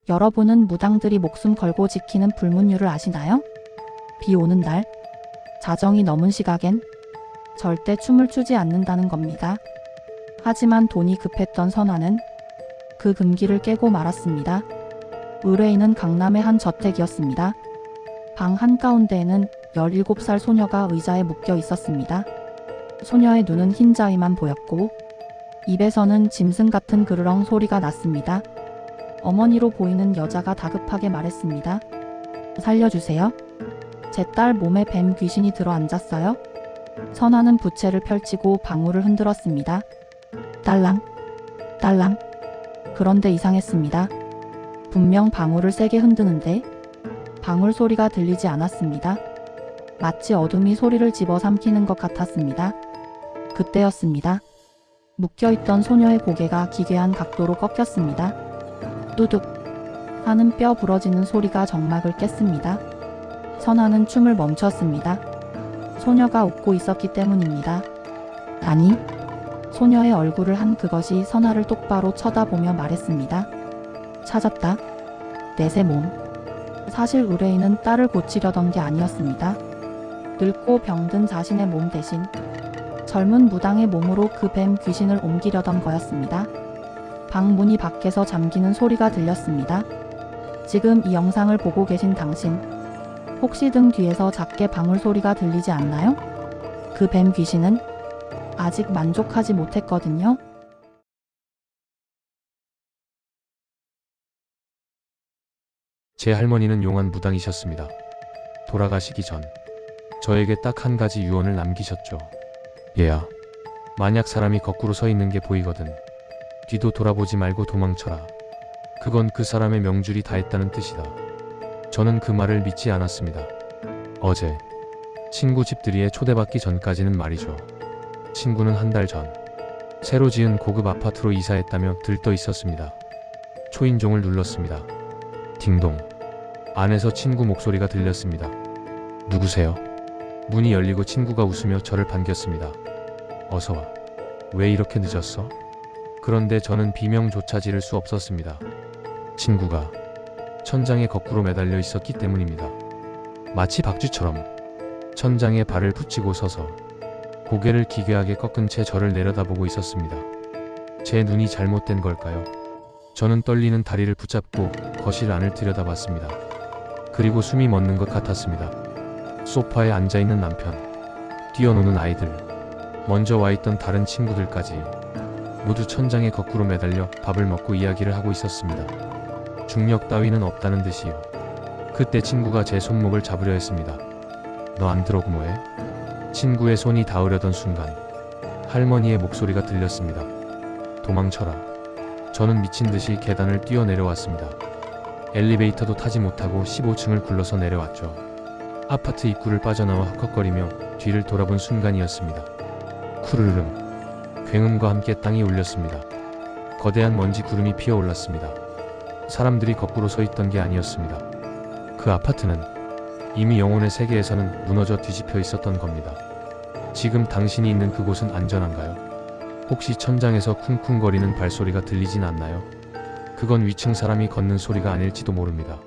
여러분은 무당들이 목숨 걸고 지키는 불문율을 아시나요? 비 오는 날, 자정이 넘은 시각엔 절대 춤을 추지 않는다는 겁니다. 하지만 돈이 급했던 선아는 그 금기를 깨고 말았습니다. 의뢰인은 강남의 한 저택이었습니다. 방 한가운데에는 17살 소녀가 의자에 묶여 있었습니다. 소녀의 눈은 흰자위만 보였고 입에서는 짐승 같은 그르렁 소리가 났습니다. 어머니로 보이는 여자가 다급하게 말했습니다. 살려주세요. 제 딸 몸에 뱀 귀신이 들어 앉았어요. 선아는 부채를 펼치고 방울을 흔들었습니다. 딸랑, 딸랑. 그런데 이상했습니다. 분명 방울을 세게 흔드는데 방울 소리가 들리지 않았습니다. 마치 어둠이 소리를 집어삼키는 것 같았습니다. 그때였습니다. 묶여있던 소녀의 고개가 기괴한 각도로 꺾였습니다. 뚜둑 하는 뼈 부러지는 소리가 정막을 깼습니다. 선아는 춤을 멈췄습니다. 소녀가 웃고 있었기 때문입니다. 아니, 소녀의 얼굴을 한 그것이 선아를 똑바로 쳐다보며 말했습니다. 찾았다. 내 새 몸. 사실 의뢰인은 딸을 고치려던 게 아니었습니다. 늙고 병든 자신의 몸 대신 젊은 무당의 몸으로 그 뱀 귀신을 옮기려던 거였습니다. 방 문이 밖에서 잠기는 소리가 들렸습니다. 지금 이 영상을 보고 계신 당신, 혹시 등 뒤에서 작게 방울 소리가 들리지 않나요? 그 뱀 귀신은 아직 만족하지 못했거든요. 제 할머니는 용한 무당이셨습니다. 돌아가시기 전 저에게 딱 한 가지 유언을 남기셨죠. 얘야, 만약 사람이 거꾸로 서 있는 게 보이거든 뒤도 돌아보지 말고 도망쳐라. 그건 그 사람의 명줄이 다 했다는 뜻이다. 저는 그 말을 믿지 않았습니다. 어제 친구 집들이에 초대받기 전까지는 말이죠. 친구는 한 달 전 새로 지은 고급 아파트로 이사했다며 들떠 있었습니다. 초인종을 눌렀습니다. 딩동. 안에서 친구 목소리가 들렸습니다. 누구세요? 문이 열리고 친구가 웃으며 저를 반겼습니다. 어서와. 왜 이렇게 늦었어? 그런데 저는 비명조차 지를 수 없었습니다. 친구가 천장에 거꾸로 매달려 있었기 때문입니다. 마치 박쥐처럼 천장에 발을 붙이고 서서 고개를 기괴하게 꺾은 채 저를 내려다보고 있었습니다. 제 눈이 잘못된 걸까요? 저는 떨리는 다리를 붙잡고 거실 안을 들여다봤습니다. 그리고 숨이 멎는 것 같았습니다. 소파에 앉아있는 남편, 뛰어노는 아이들, 먼저 와있던 다른 친구들까지 모두 천장에 거꾸로 매달려 밥을 먹고 이야기를 하고 있었습니다. 중력 따위는 없다는 듯이요. 그때 친구가 제 손목을 잡으려 했습니다. 너 안 들어오고 뭐해? 친구의 손이 닿으려던 순간 할머니의 목소리가 들렸습니다. 도망쳐라. 저는 미친 듯이 계단을 뛰어내려왔습니다. 엘리베이터도 타지 못하고 15층을 굴러서 내려왔죠. 아파트 입구를 빠져나와 헉헉거리며 뒤를 돌아본 순간이었습니다. 쿠르르릉. 굉음과 함께 땅이 울렸습니다. 거대한 먼지 구름이 피어올랐습니다. 사람들이 거꾸로 서 있던 게 아니었습니다. 그 아파트는 이미 영혼의 세계에서는 무너져 뒤집혀 있었던 겁니다. 지금 당신이 있는 그곳은 안전한가요? 혹시 천장에서 쿵쿵거리는 발소리가 들리진 않나요? 그건 위층 사람이 걷는 소리가 아닐지도 모릅니다.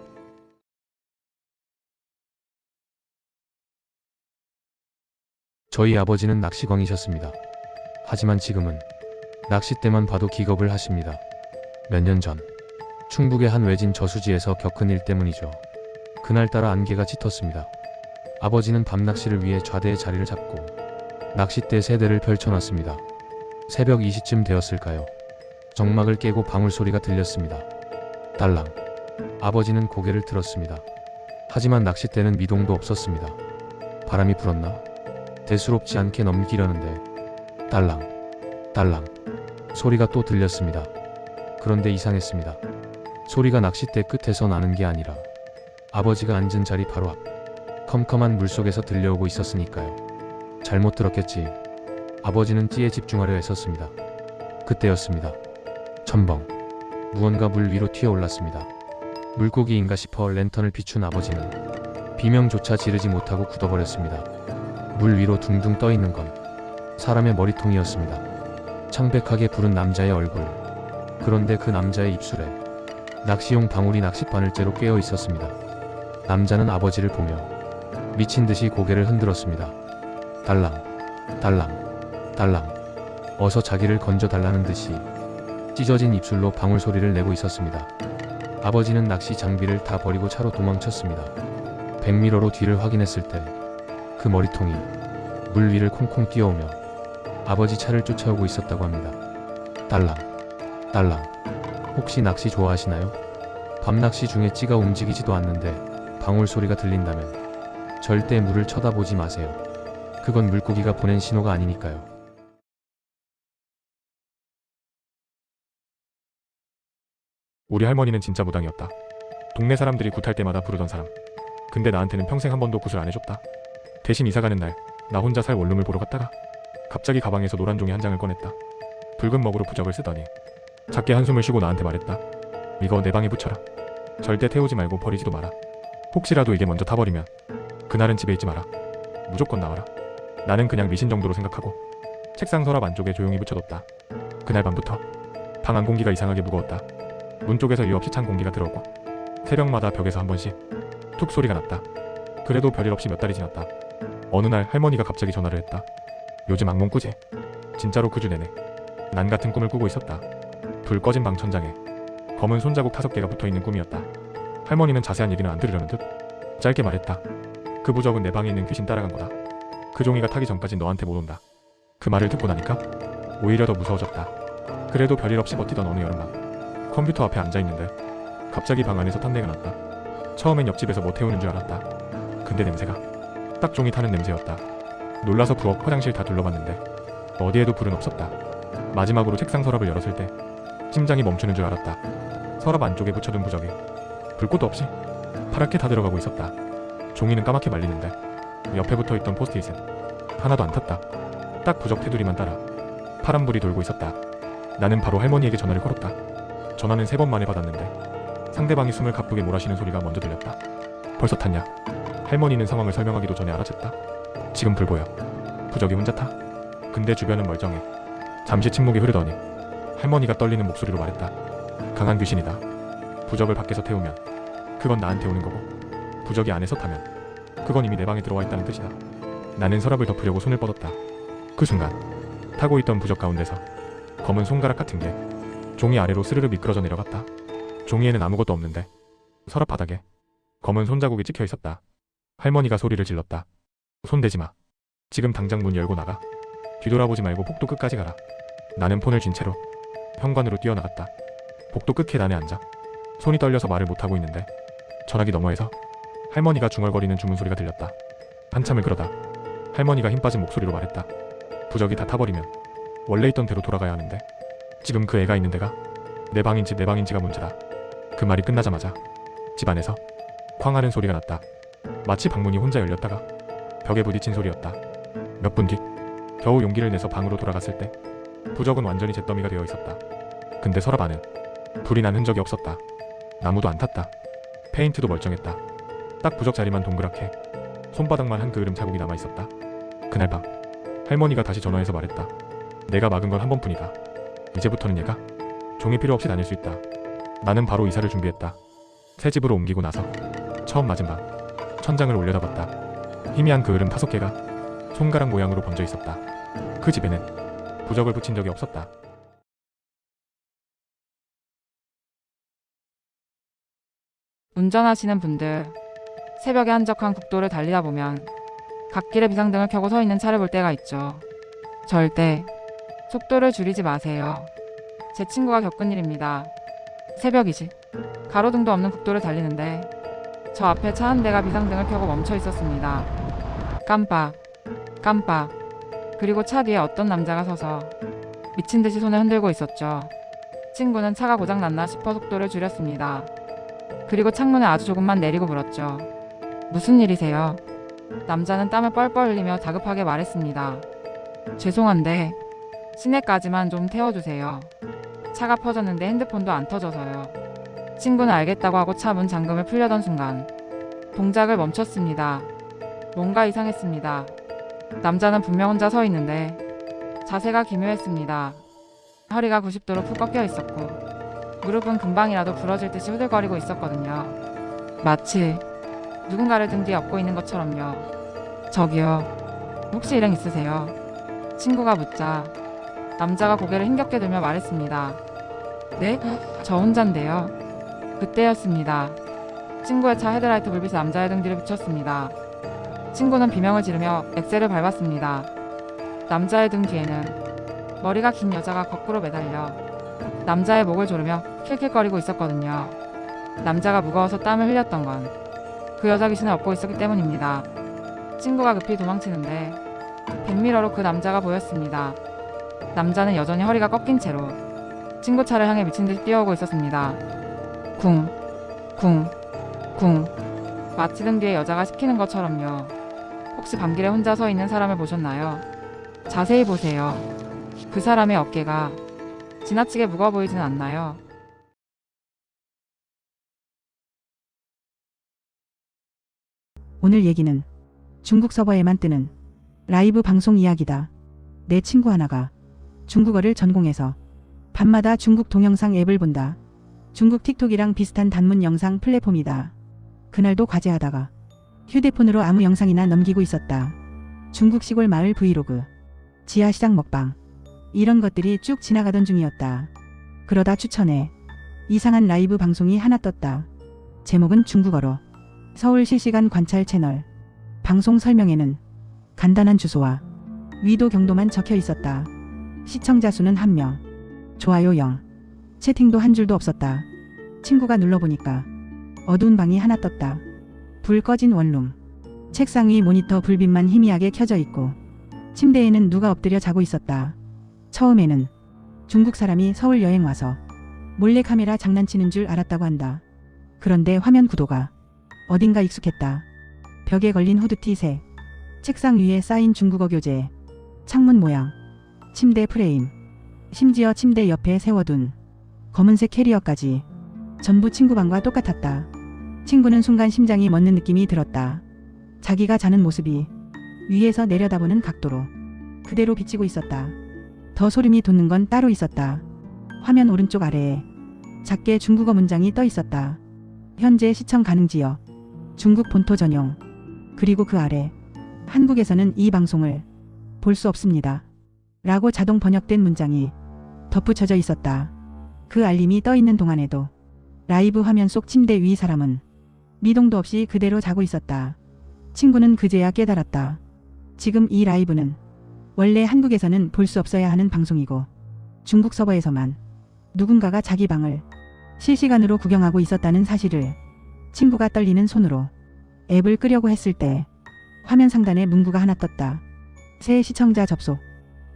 저희 아버지는 낚시광이셨습니다. 하지만 지금은 낚싯대만 봐도 기겁을 하십니다. 몇 년 전 충북의 한 외진 저수지에서 겪은 일 때문이죠. 그날따라 안개가 짙었습니다. 아버지는 밤낚시를 위해 좌대의 자리를 잡고 낚싯대 3대를 펼쳐놨습니다. 새벽 2시쯤 되었을까요? 정막을 깨고 방울 소리가 들렸습니다. 딸랑. 아버지는 고개를 들었습니다. 하지만 낚싯대는 미동도 없었습니다. 바람이 불었나? 대수롭지 않게 넘기려는데 딸랑, 딸랑. 소리가 또 들렸습니다. 그런데 이상했습니다. 소리가 낚싯대 끝에서 나는 게 아니라 아버지가 앉은 자리 바로 앞 컴컴한 물속에서 들려오고 있었으니까요. 잘못 들었겠지. 아버지는 찌에 집중하려 애썼습니다. 그때였습니다. 첨벙. 무언가 물 위로 튀어올랐습니다. 물고기인가 싶어 랜턴을 비춘 아버지는 비명조차 지르지 못하고 굳어버렸습니다. 물 위로 둥둥 떠있는 건 사람의 머리통이었습니다. 창백하게 부른 남자의 얼굴. 그런데 그 남자의 입술에 낚시용 방울이 낚싯바늘째로 깨어 있었습니다. 남자는 아버지를 보며 미친 듯이 고개를 흔들었습니다. 달랑, 달랑, 달랑. 어서 자기를 건져 달라는 듯이 찢어진 입술로 방울 소리를 내고 있었습니다. 아버지는 낚시 장비를 다 버리고 차로 도망쳤습니다. 백미러로 뒤를 확인했을 때 그 머리통이 물 위를 콩콩 뛰어오며 아버지 차를 쫓아오고 있었다고 합니다. 달랑, 달랑. 혹시 낚시 좋아하시나요? 밤낚시 중에 찌가 움직이지도 않는데 방울 소리가 들린다면 절대 물을 쳐다보지 마세요. 그건 물고기가 보낸 신호가 아니니까요. 우리 할머니는 진짜 무당이었다. 동네 사람들이 굿할 때마다 부르던 사람. 근데 나한테는 평생 한 번도 굿을 안 해줬다. 대신 이사 가는 날, 나 혼자 살 원룸을 보러 갔다가 갑자기 가방에서 노란 종이 한 장을 꺼냈다. 붉은 먹으로 부적을 쓰더니 작게 한숨을 쉬고 나한테 말했다. 이거 내 방에 붙여라. 절대 태우지 말고 버리지도 마라. 혹시라도 이게 먼저 타버리면 그날은 집에 있지 마라. 무조건 나와라. 나는 그냥 미신 정도로 생각하고 책상 서랍 안쪽에 조용히 붙여뒀다. 그날 밤부터 방 안 공기가 이상하게 무거웠다. 문 쪽에서 이유 없이 찬 공기가 들어오고 새벽마다 벽에서 한 번씩 툭 소리가 났다. 그래도 별일 없이 몇 달이 지났다. 어느 날 할머니가 갑자기 전화를 했다. 요즘 악몽 꾸지? 진짜로 그 주 내내 난 같은 꿈을 꾸고 있었다. 불 꺼진 방 천장에 검은 손자국 5개가 붙어있는 꿈이었다. 할머니는 자세한 얘기는 안 들으려는 듯 짧게 말했다. 그 부적은 내 방에 있는 귀신 따라간 거다. 그 종이가 타기 전까진 너한테 못 온다. 그 말을 듣고 나니까 오히려 더 무서워졌다. 그래도 별일 없이 버티던 어느 여름밤 컴퓨터 앞에 앉아있는데 갑자기 방 안에서 탄내가 났다. 처음엔 옆집에서 뭐 태우는 줄 알았다. 근데 냄새가 딱 종이 타는 냄새였다. 놀라서 부엌 화장실 다 둘러봤는데 어디에도 불은 없었다. 마지막으로 책상 서랍을 열었을 때 심장이 멈추는 줄 알았다. 서랍 안쪽에 붙여둔 부적에 불꽃도 없이 파랗게 다 들어가고 있었다. 종이는 까맣게 말리는데 옆에 붙어있던 포스트잇은 하나도 안 탔다. 딱 부적 테두리만 따라 파란불이 돌고 있었다. 나는 바로 할머니에게 전화를 걸었다. 전화는 3번 만에 받았는데 상대방이 숨을 가쁘게 몰아쉬는 소리가 먼저 들렸다. 벌써 탔냐? 할머니는 상황을 설명하기도 전에 알아챘다. 지금 불 보여. 부적이 혼자 타? 근데 주변은 멀쩡해. 잠시 침묵이 흐르더니 할머니가 떨리는 목소리로 말했다. 강한 귀신이다. 부적을 밖에서 태우면 그건 나한테 오는 거고 부적이 안에서 타면 그건 이미 내 방에 들어와 있다는 뜻이다. 나는 서랍을 덮으려고 손을 뻗었다. 그 순간 타고 있던 부적 가운데서 검은 손가락 같은 게 종이 아래로 스르르 미끄러져 내려갔다. 종이에는 아무것도 없는데 서랍 바닥에 검은 손자국이 찍혀 있었다. 할머니가 소리를 질렀다. 손 대지 마. 지금 당장 문 열고 나가. 뒤돌아보지 말고 복도 끝까지 가라. 나는 폰을 쥔 채로 현관으로 뛰어나갔다. 복도 끝 계단에 앉아 손이 떨려서 말을 못하고 있는데 전화기 너머에서 할머니가 중얼거리는 주문 소리가 들렸다. 한참을 그러다 할머니가 힘 빠진 목소리로 말했다. 부적이 다 타버리면 원래 있던 대로 돌아가야 하는데 지금 그 애가 있는 데가 내 방인지 내 방인지가 문제다. 그 말이 끝나자마자 집 안에서 쾅 하는 소리가 났다. 마치 방문이 혼자 열렸다가 벽에 부딪힌 소리였다. 몇 분 뒤 겨우 용기를 내서 방으로 돌아갔을 때 부적은 완전히 잿더미가 되어 있었다. 근데 서랍 안은 불이 난 흔적이 없었다. 나무도 안 탔다. 페인트도 멀쩡했다. 딱 부적 자리만 동그랗게 손바닥만 한 그을음 자국이 남아있었다. 그날 밤 할머니가 다시 전화해서 말했다. 내가 막은 건 한 번뿐이다. 이제부터는 얘가 종이 필요 없이 다닐 수 있다. 나는 바로 이사를 준비했다. 새 집으로 옮기고 나서 처음 맞은 밤 천장을 올려다봤다. 희미한 그을음 5개가 손가락 모양으로 번져 있었다. 그 집에는 부적을 붙인 적이 없었다. 운전하시는 분들, 새벽에 한적한 국도를 달리다 보면 갓길에 비상등을 켜고 서 있는 차를 볼 때가 있죠. 절대 속도를 줄이지 마세요. 제 친구가 겪은 일입니다. 새벽이지. 가로등도 없는 국도를 달리는데 저 앞에 차 한 대가 비상등을 켜고 멈춰 있었습니다. 깜빡, 깜빡. 그리고 차 뒤에 어떤 남자가 서서 미친 듯이 손을 흔들고 있었죠. 친구는 차가 고장났나 싶어 속도를 줄였습니다. 그리고 창문을 아주 조금만 내리고 물었죠. 무슨 일이세요? 남자는 땀을 뻘뻘 흘리며 다급하게 말했습니다. 죄송한데 시내까지만 좀 태워주세요. 차가 퍼졌는데 핸드폰도 안 터져서요. 친구는 알겠다고 하고 차 문 잠금을 풀려던 순간 동작을 멈췄습니다. 뭔가 이상했습니다. 남자는 분명 혼자 서 있는데 자세가 기묘했습니다. 허리가 90도로 푹 꺾여 있었고 무릎은 금방이라도 부러질 듯이 후들거리고 있었거든요. 마치 누군가를 등 뒤에 업고 있는 것처럼요. 저기요, 혹시 일행 있으세요? 친구가 묻자 남자가 고개를 힘겹게 들며 말했습니다. 네? 저 혼잔데요. 그때였습니다. 친구의 차 헤드라이트 불빛이 남자의 등 뒤를 비췄습니다. 친구는 비명을 지르며 엑셀을 밟았습니다. 남자의 등 뒤에는 머리가 긴 여자가 거꾸로 매달려 남자의 목을 조르며 킬킬거리고 있었거든요. 남자가 무거워서 땀을 흘렸던 건 그 여자 귀신을 업고 있었기 때문입니다. 친구가 급히 도망치는데 백미러로 그 남자가 보였습니다. 남자는 여전히 허리가 꺾인 채로 친구 차를 향해 미친 듯이 뛰어오고 있었습니다. 쿵, 쿵, 쿵. 마치 등 뒤에 여자가 시키는 것처럼요. 혹시 밤길에 혼자 서 있는 사람을 보셨나요? 자세히 보세요. 그 사람의 어깨가 지나치게 무거워 보이지는 않나요? 오늘 얘기는 중국 서버에만 뜨는 라이브 방송 이야기다. 내 친구 하나가 중국어를 전공해서 밤마다 중국 동영상 앱을 본다. 중국 틱톡이랑 비슷한 단문 영상 플랫폼이다. 그날도 과제하다가 휴대폰으로 아무 영상이나 넘기고 있었다. 중국 시골 마을 브이로그, 지하시장 먹방, 이런 것들이 쭉 지나가던 중이었다. 그러다 추천해 이상한 라이브 방송이 하나 떴다. 제목은 중국어로 서울 실시간 관찰 채널. 방송 설명에는 간단한 주소와 위도 경도만 적혀 있었다. 시청자 수는 1명, 좋아요 0, 채팅도 한 줄도 없었다. 친구가 눌러보니까 어두운 방이 하나 떴다. 불 꺼진 원룸, 책상 위 모니터 불빛만 희미하게 켜져 있고 침대에는 누가 엎드려 자고 있었다. 처음에는 중국 사람이 서울 여행 와서 몰래 카메라 장난치는 줄 알았다고 한다. 그런데 화면 구도가 어딘가 익숙했다. 벽에 걸린 후드티 색, 책상 위에 쌓인 중국어 교재, 창문 모양, 침대 프레임, 심지어 침대 옆에 세워둔 검은색 캐리어까지 전부 친구 방과 똑같았다. 친구는 순간 심장이 멎는 느낌이 들었다. 자기가 자는 모습이 위에서 내려다보는 각도로 그대로 비치고 있었다. 더 소름이 돋는 건 따로 있었다. 화면 오른쪽 아래에 작게 중국어 문장이 떠 있었다. 현재 시청 가능 지역, 중국 본토 전용. 그리고 그 아래 한국에서는 이 방송을 볼 수 없습니다. 라고 자동 번역된 문장이 덧붙여져 있었다. 그 알림이 떠 있는 동안에도 라이브 화면 속 침대 위 사람은 미동도 없이 그대로 자고 있었다. 친구는 그제야 깨달았다. 지금 이 라이브는 원래 한국에서는 볼 수 없어야 하는 방송이고 중국 서버에서만 누군가가 자기 방을 실시간으로 구경하고 있었다는 사실을. 친구가 떨리는 손으로 앱을 끄려고 했을 때 화면 상단에 문구가 하나 떴다. 새 시청자 접속,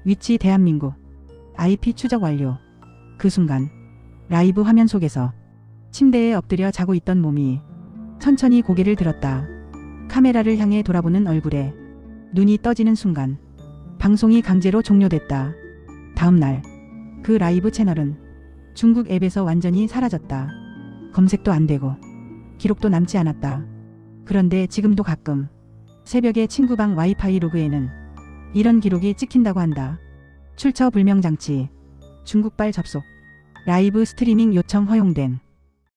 위치 대한민국, IP 추적 완료. 그 순간 라이브 화면 속에서 침대에 엎드려 자고 있던 몸이 천천히 고개를 들었다. 카메라를 향해 돌아보는 얼굴에 눈이 떠지는 순간 방송이 강제로 종료됐다. 다음 날 그 라이브 채널은 중국 앱에서 완전히 사라졌다. 검색도 안 되고 기록도 남지 않았다. 그런데 지금도 가끔 새벽에 친구 방 와이파이 로그에는 이런 기록이 찍힌다고 한다. 출처 불명 장치, 중국발 접속, 라이브 스트리밍 요청 허용된.